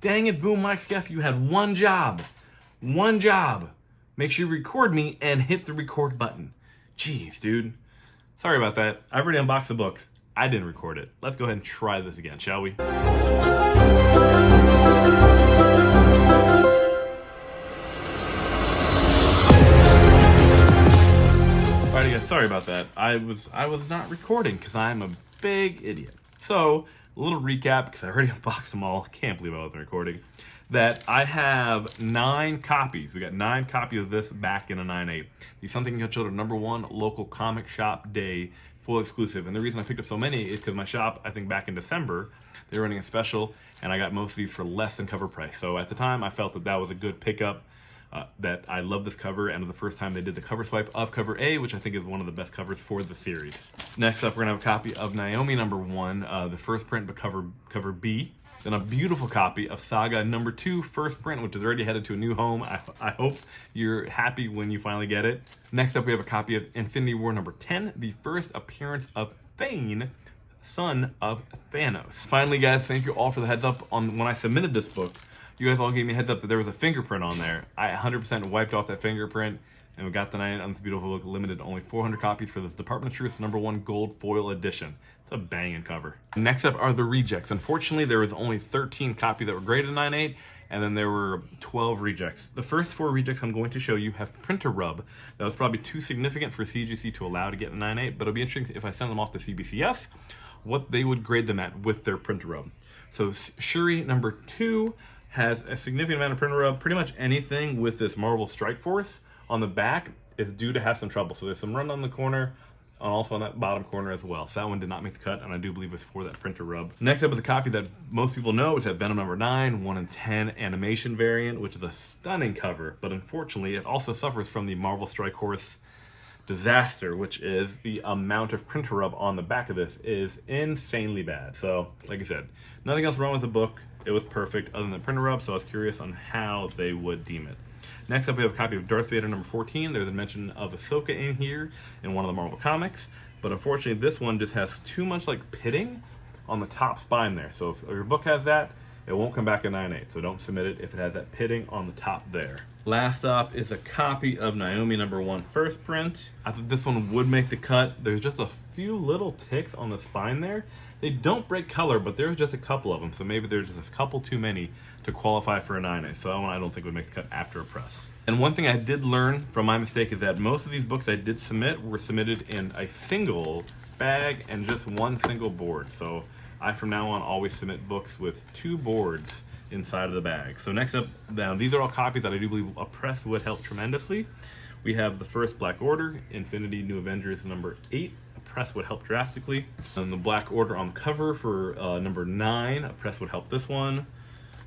Dang it, Boom Mike Skeff, you had one job. One job. Make sure you record me and hit the record button. Jeez, dude. Sorry about that. I've already unboxed the books. I didn't record it. Let's go ahead and try this again, shall we? Alrighty guys, sorry about that. I was not recording because I'm a big idiot. So, a little recap, because I already unboxed them all. Can't believe I wasn't recording. That I have 9 copies. We got 9 copies of this back in a 9.8. The Something You Can Children #1 local comic shop day full exclusive. And the reason I picked up so many is because my shop, I think back in December, they were running a special, and I got most of these for less than cover price. So at the time, I felt that that was a good pickup. That I love this cover, and it was the first time they did the cover swipe of cover A, which I think is one of the best covers for the series. Next up, we're gonna have a copy of Naomi #1, the first print, but cover B. Then a beautiful copy of Saga #2, first print, which is already headed to a new home. I hope you're happy when you finally get it. Next up, we have a copy of Infinity War #10, the first appearance of Thane, son of Thanos. Finally, guys, thank you all for the heads up on when I submitted this book. You guys all gave me a heads up that there was a fingerprint on there. I 100% wiped off that fingerprint, and we got the 9 on this beautiful book, limited to only 400 copies for this Department of Truth #1 gold foil edition. It's a banging cover. Next up are the rejects. Unfortunately, there was only 13 copies that were graded 9.8, and then there were 12 rejects. The first 4 rejects I'm going to show you have printer rub. That was probably too significant for CGC to allow to get a 9.8, but it'll be interesting if I send them off to CBCS, what they would grade them at with their printer rub. So Shuri #2 has a significant amount of printer rub. Pretty much anything with this Marvel Strike Force on the back is due to have some trouble. So there's some run on the corner, and also on that bottom corner as well. So that one did not make the cut, and I do believe it's for that printer rub. Next up is a copy that most people know, which is Venom #9, 1 in 10 animation variant, which is a stunning cover, but unfortunately it also suffers from the Marvel Strike Force disaster, which is the amount of printer rub on the back of this is insanely bad. So, like I said, nothing else wrong with the book. It was perfect other than the printer rub, so I was curious on how they would deem it. Next up, we have a copy of Darth Vader #14. There's a mention of Ahsoka in here in one of the Marvel comics, but unfortunately this one just has too much like pitting on the top spine there. So if your book has that, it won't come back in 9.8, so don't submit it if it has that pitting on the top there. Last up is a copy of Naomi #1 first print. I thought this one would make the cut. There's just a few little ticks on the spine there. They don't break color, but there's just a couple of them, so maybe there's just a couple too many to qualify for a 9.8, so that one I don't think would make the cut after a press. And one thing I did learn from my mistake is that most of these books I did submit were submitted in a single bag and just one single board. So I, from now on, always submit books with 2 boards inside of the bag. So next up, now these are all copies that I do believe a press would help tremendously. We have the first Black Order, Infinity New Avengers #8. A press would help drastically. And the Black Order on the cover for #9, a press would help this one.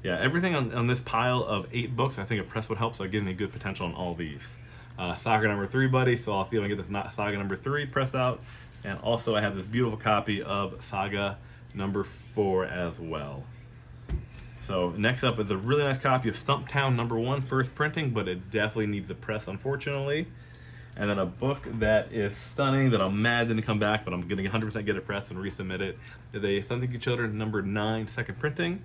Yeah, everything on this pile of 8 books, I think a press would help, so it gives me good potential on all these. Saga #3, buddy, so I'll see if I can get this Saga #3 pressed out. And also I have this beautiful copy of Saga #4 as well. So next up is a really nice copy of Stumptown #1 first printing, but it definitely needs a press, unfortunately. And then a book that is stunning that I'm mad didn't come back, but I'm gonna 100% get it pressed and resubmit it, is a Something You Can Children #9 second printing.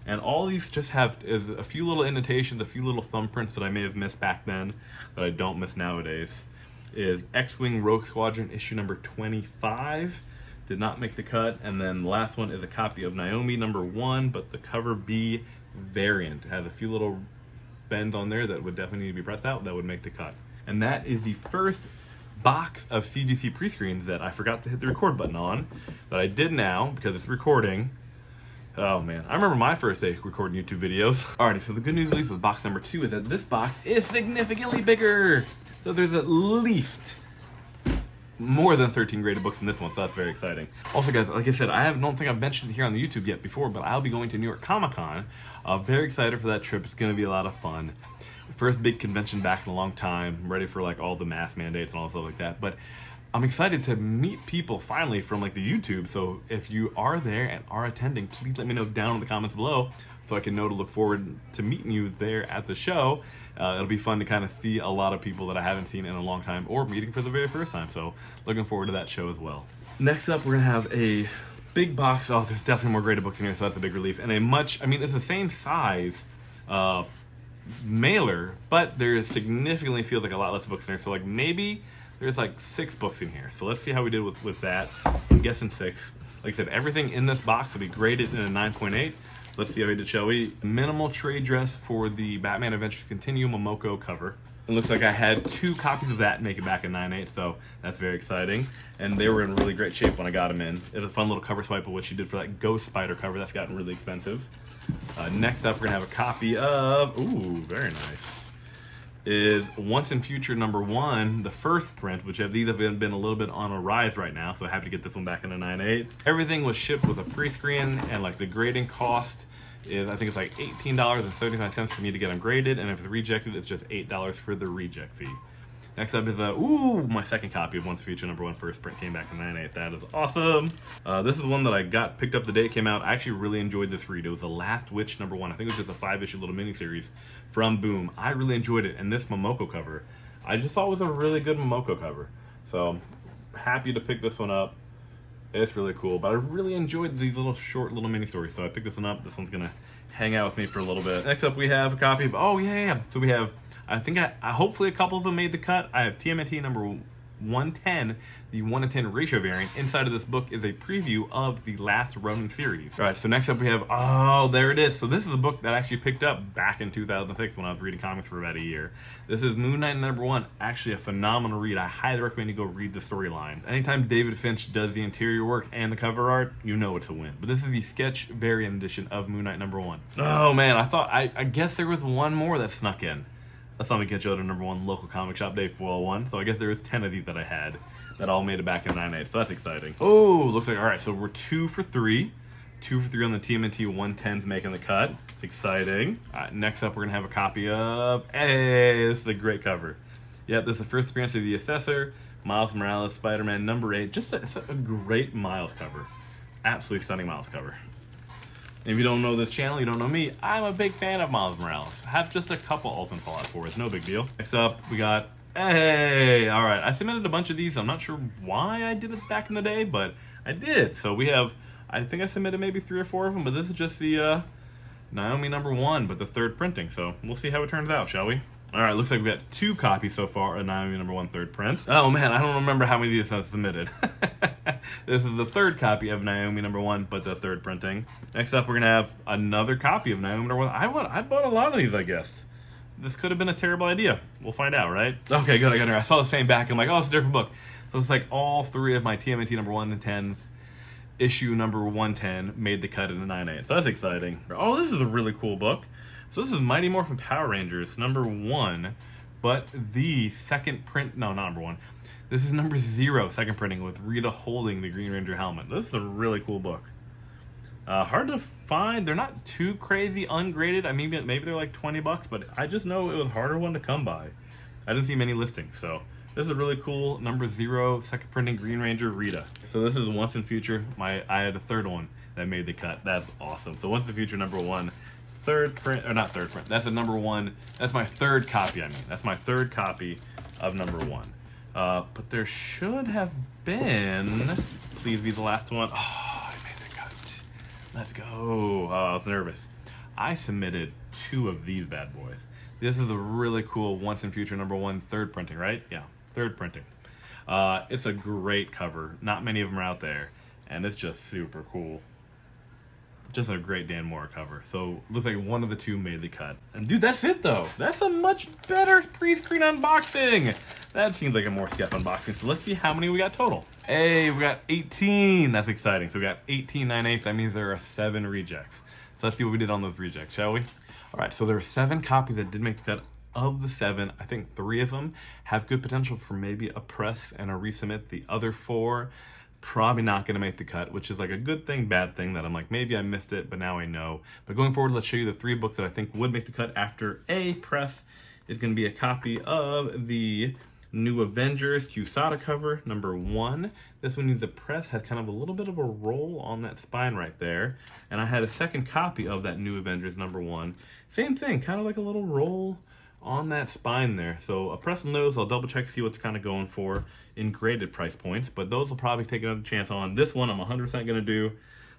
And all these just have is a few little indentations, a few little thumbprints that I may have missed back then that I don't miss nowadays. Is X-Wing Rogue Squadron issue #25. Did not make the cut. And then the last one is a copy of Naomi #1, but the cover B variant. It has a few little bends on there that would definitely need to be pressed out that would make the cut. And that is the first box of CGC pre-screens that I forgot to hit the record button on, that I did now because it's recording. Oh man, I remember my first day recording YouTube videos. Alrighty, so the good news, at least with box #2, is that this box is significantly bigger. So there's at least more than 13 graded books in this one, so that's very exciting. Also guys, like I said, don't think I've mentioned it here on the YouTube yet before, but I'll be going to New York Comic Con. Very excited for that trip. It's gonna be a lot of fun. First big convention back in a long time. I'm ready for like all the mask mandates and all stuff like that. But I'm excited to meet people finally from like the YouTube. So if you are there and are attending, please let me know down in the comments below so I can know to look forward to meeting you there at the show. It'll be fun to kind of see a lot of people that I haven't seen in a long time or meeting for the very first time. So looking forward to that show as well. Next up, we're gonna have a big box. Oh, there's definitely more graded books in here, so that's a big relief. And a much, I mean, it's the same size mailer, but there significantly feels like a lot less books in there. So like maybe there's like 6 books in here. So let's see how we did with that. I'm guessing 6. Like I said, everything in this box will be graded in a 9.8. Let's see how we did, shall we? Minimal trade dress for the Batman Adventures Continue Momoko cover. It looks like I had 2 copies of that make it back in 9.8, so that's very exciting. And they were in really great shape when I got them in. It's a fun little cover swipe of what she did for that Ghost Spider cover. That's gotten really expensive. Next up, we're gonna have a copy of, ooh, very nice, is Once and Future #1, the first print, which these have been a little bit on a rise right now, so happy to get this one back in a 9.8. Everything was shipped with a pre-screen, and like the grading cost is, I think it's like $18.75 for me to get them graded, and if it's rejected, it's just $8 for the reject fee. Next up is my second copy of Once Future #1 first print came back in 9.8. That is awesome. This is one that I got picked up the day it came out. I actually really enjoyed this read. It was The Last Witch #1. I think it was just a 5-issue little miniseries from Boom. I really enjoyed it, and this Momoko cover, I just thought was a really good Momoko cover. So happy to pick this one up. It's really cool, but I really enjoyed these little short little mini stories, so I picked this one up. This one's gonna hang out with me for a little bit. Next up, we have a copy of, so we have, I think hopefully a couple of them made the cut. I have TMNT number 110, the 1:10 ratio variant. Inside of this book is a preview of the last Ronin series. All right, so next up we have, oh, there it is. So this is a book that I actually picked up back in 2006 when I was reading comics for about a year. This is Moon Knight #1, actually a phenomenal read. I highly recommend you go read the storyline. Anytime David Finch does the interior work and the cover art, you know it's a win. But this is the sketch variant edition of Moon Knight #1. Oh man, I guess there was one more that snuck in. Atomic Get Yoda #1 local comic shop day 401. So I guess there was 10 of these that I had that all made it back in 9.8. So that's exciting. Oh, looks like, all right, so we're 2 for 3. 2 for 3 on the TMNT 110s making the cut. It's exciting. Next up, we're going to have a copy of, hey, this is a great cover. Yep, this is the first appearance of the Assessor, Miles Morales, Spider-Man #8. Just it's a great Miles cover. Absolutely stunning Miles cover. If you don't know this channel, you don't know me, I'm a big fan of Miles Morales. I have just a couple Ultimate Fallout 4s, no big deal. Next up, we got, hey, all right. I submitted a bunch of these. I'm not sure why I did it back in the day, but I did. So we have, I think I submitted maybe 3 or 4 of them, but this is just the Naomi #1, but the 3rd printing. So we'll see how it turns out, shall we? All right, looks like we got 2 copies so far of Naomi #1 3rd print. Oh man, I don't remember how many of these I've submitted. This is the 3rd copy of Naomi #1, but the 3rd printing. Next up, we're gonna have another copy of Naomi #1. I bought a lot of these, I guess. This could have been a terrible idea. We'll find out, right? Okay, good, I got it. I saw the same back, I'm like, oh, it's a different book. So it's like all 3 of my TMNT #1 and 10s, issue number 110, made the cut in the 9.8. So that's exciting. Oh, this is a really cool book. So this is Mighty Morphin Power Rangers #1, but the 2nd print, no, not #1. This is #0, 2nd printing, with Rita holding the Green Ranger helmet. This is a really cool book. Hard to find. They're not too crazy ungraded. I mean, maybe they're like $20, but I just know it was a harder one to come by. I didn't see many listings, so this is a really cool #0, 2nd printing Green Ranger Rita. So this is Once in Future. I had a 3rd one that made the cut. That's awesome. So Once in Future #1. 3rd print, or not 3rd print, that's a #1, that's my 3rd copy, that's my 3rd copy of #1. But there should have been, please be the last one. Oh, I made the cut. Let's go. Oh, I was nervous. I submitted 2 of these bad boys. This is a really cool Once in Future #1 3rd printing, right? Yeah, 3rd printing. It's a great cover. Not many of them are out there, and it's just super cool. Just a great Dan Mora cover. So looks like one of the 2 made the cut. And dude, that's it though. That's a much better pre-screen unboxing. That seems like a more Skeff unboxing. So let's see how many we got total. Hey, we got 18. That's exciting. So we got 18 9/8. That means there are 7 rejects. So let's see what we did on those rejects, shall we? All right, so there are 7 copies that did make the cut. Of the 7, I think 3 of them have good potential for maybe a press and a resubmit. The other 4 probably not going to make the cut, which is like a good thing, bad thing, that I'm like, maybe I missed it, but now I know. But going forward, let's show you the 3 books that I think would make the cut after a press. Is going to be a copy of the New Avengers Quesada cover #1. This one needs a press, has kind of a little bit of a roll on that spine right there. And I had a 2nd copy of that New Avengers #1. Same thing, kind of like a little roll on that spine there. So I'll press on those. I'll double check, see what they're kind of going for in graded price points, but those will probably take another chance on. This one I'm 100% going to do.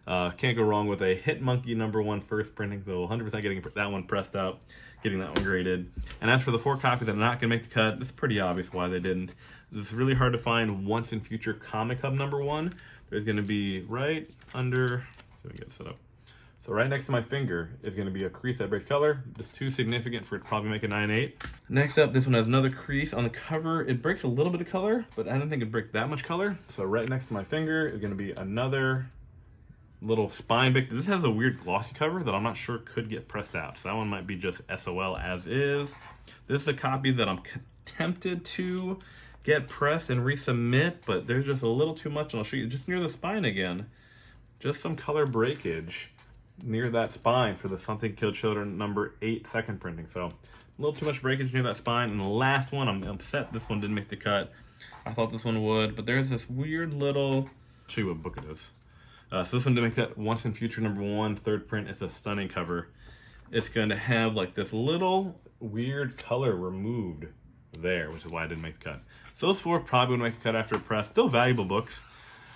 Can't go wrong with a Hit Monkey #1 first printing, so 100% getting that one pressed up, getting that one graded. And as for the 4 copies that are not going to make the cut, it's pretty obvious why they didn't. It's really hard to find Once in Future Comic Hub #1. There's going to be right under, so we get it set up. So right next to my finger is going to be a crease that breaks color. Just too significant for it to probably make a 9/8. Next up, this one has another crease on the cover. It breaks a little bit of color, but I don't think it'd break that much color. So right next to my finger is going to be another little spine break. This has a weird glossy cover that I'm not sure could get pressed out. So that one might be just SOL as is. This is a copy that I'm tempted to get pressed and resubmit, but there's just a little too much, and I'll show you just near the spine again. Just some color breakage near that spine for the Something Killed Children #8 second printing. So a little too much breakage near that spine. And the last one, I'm upset this one didn't make the cut. I thought this one would, but there's this weird little, I'll show you what book it is. So this one didn't make that Once in Future #1 third print. It's a stunning cover. It's going to have like this little weird color removed there, which is why I didn't make the cut. So those 4 probably would make the cut after a press. Still valuable books.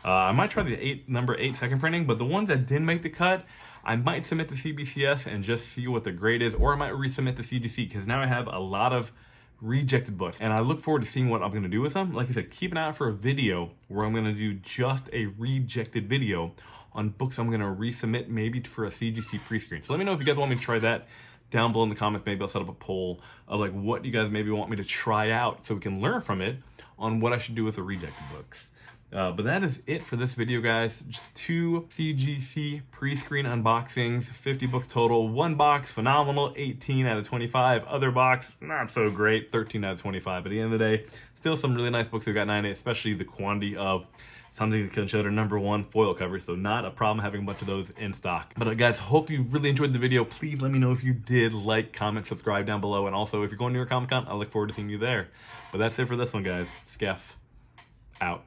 I might try the #8 second printing, but the ones that didn't make the cut, I might submit to CBCS and just see what the grade is, or I might resubmit to CGC, because now I have a lot of rejected books, and I look forward to seeing what I'm going to do with them. Like I said, keep an eye out for a video where I'm going to do just a rejected video on books I'm going to resubmit, maybe for a CGC pre-screen. So let me know if you guys want me to try that down below in the comments. Maybe I'll set up a poll of like what you guys maybe want me to try out, so we can learn from it on what I should do with the rejected books. But that is it for this video, guys. Just 2 CGC pre-screen unboxings, 50 books total. 1 box, phenomenal, 18 out of 25. Other box, not so great, 13 out of 25. But at the end of the day, still some really nice books that got 9/8, especially the quantity of Something to Kill Children #1 foil cover. So not a problem having a bunch of those in stock. But guys, hope you really enjoyed the video. Please let me know if you did. Like, comment, subscribe down below. And also, if you're going to your Comic-Con, I look forward to seeing you there. But that's it for this one, guys. Skeff, out.